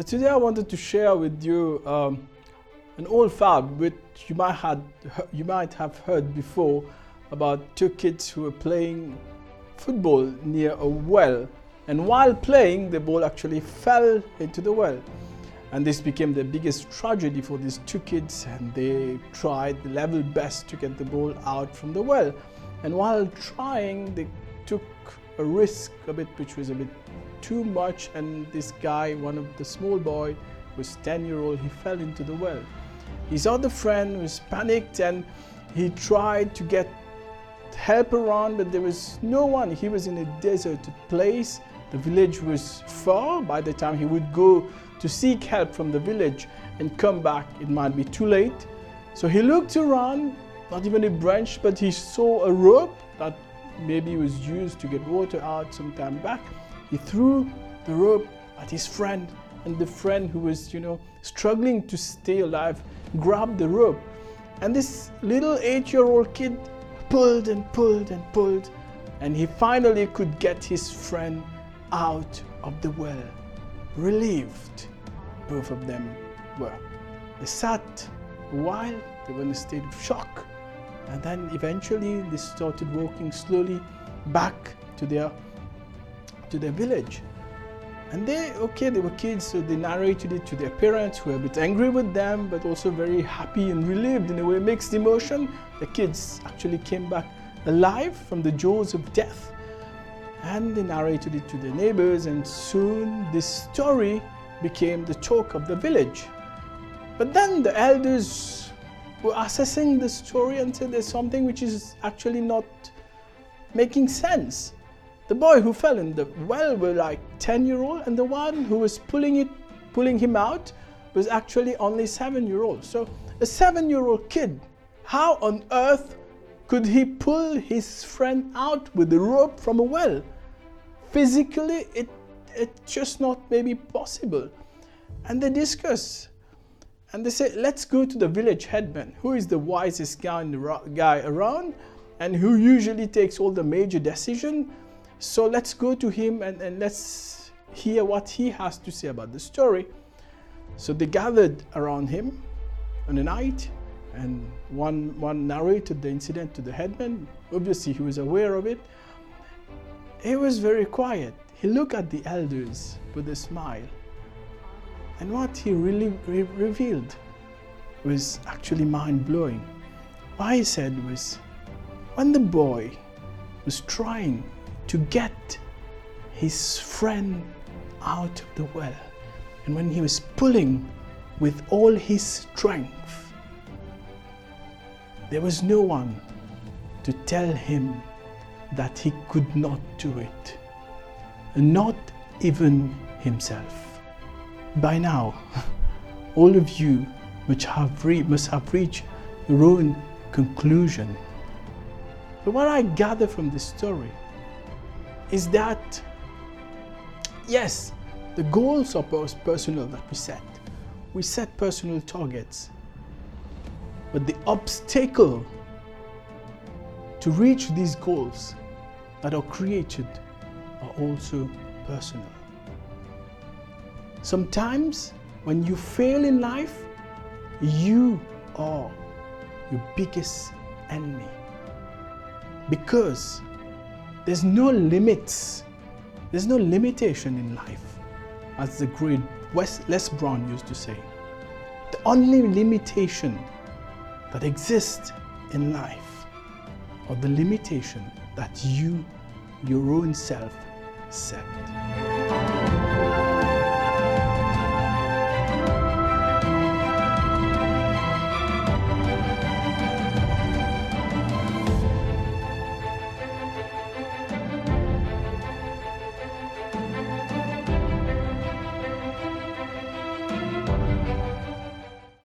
Today I wanted to share with you an old fab which you might have heard before about two kids who were playing football near a well, and while playing the ball actually fell into the well, and this became the biggest tragedy for these two kids, and they tried the level best to get the ball out from the well, and while trying they took a risk a bit which was a bit too much, and this guy, one of the small boy, was 10-year-old, he fell into the well. His other friend was panicked and he tried to get help around, but there was no one. He was in a deserted place. The village was far. By the time he would go to seek help from the village and come back, it might be too late. So he looked around, not even a branch, but he saw a rope that maybe was used to get water out some time back. He threw the rope at his friend, and the friend who was, struggling to stay alive, grabbed the rope. And this little 8-year-old kid pulled and pulled and pulled, and he finally could get his friend out of the well. Relieved, both of them were. They sat a while, they were in a state of shock, and then eventually they started walking slowly back to their village. And they were kids, so they narrated it to their parents, who were a bit angry with them, but also very happy and relieved in a way, mixed emotion. The kids actually came back alive from the jaws of death. And they narrated it to their neighbors, and soon this story became the talk of the village. But then the elders were assessing the story and said there's something which is actually not making sense. The boy who fell in the well was like 10-year-old, and the one who was pulling him out was actually only 7-year-old. So a 7-year-old kid, how on earth could he pull his friend out with a rope from a well? Physically, it's just not maybe possible. And they discuss, and they say, let's go to the village headman, who is the wisest guy around, and who usually takes all the major decisions. So let's go to him and let's hear what he has to say about the story. So they gathered around him on a night, and one narrated the incident to the headman. Obviously, he was aware of it. He was very quiet. He looked at the elders with a smile. And what he really revealed was actually mind-blowing. What he said was, when the boy was trying to get his friend out of the well, and when he was pulling with all his strength, there was no one to tell him that he could not do it, not even himself. By now, all of you must have reached your own conclusion. But what I gather from this story is that, yes, the goals are personal that we set. We set personal targets. But the obstacle to reach these goals that are created are also personal. Sometimes when you fail in life, you are your biggest enemy, because there's no limits, there's no limitation in life, as the great Les Brown used to say. The only limitation that exists in life are the limitation that you, your own self, set.